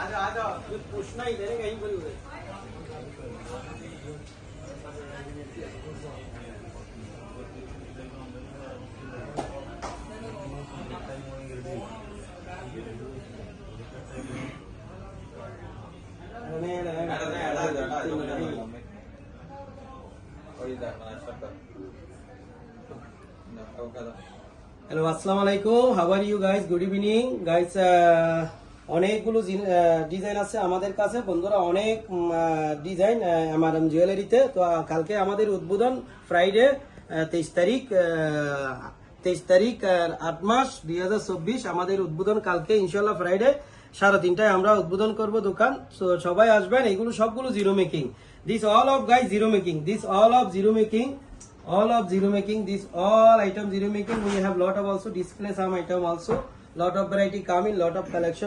पूछना ही देने कहीं बोल रहे হ্যালো আসসালামু আলাইকুম, how are you guys? Good evening guys. অনেকগুলো ডিজাইন আছে আমাদের কাছে বন্ধুরা, অনেক ডিজাইন এমআরএম জুয়েলারিতে। তো কালকে আমাদের উদ্বোধন ফ্রাইডে 23 তারিখ 8 মাস 2024 আমাদের উদ্বোধন কালকে ইনশাল্লাহ ফ্রাইডে 3:30টায় আমরা উদ্বোধন করব দোকান। তো সবাই আসবেন। এগুলো সবগুলো zero making, this all of guys zero making, this all of zero making, all of zero making, this all item zero making. We have lot of also display some item also, lot of variety come in, lot of collection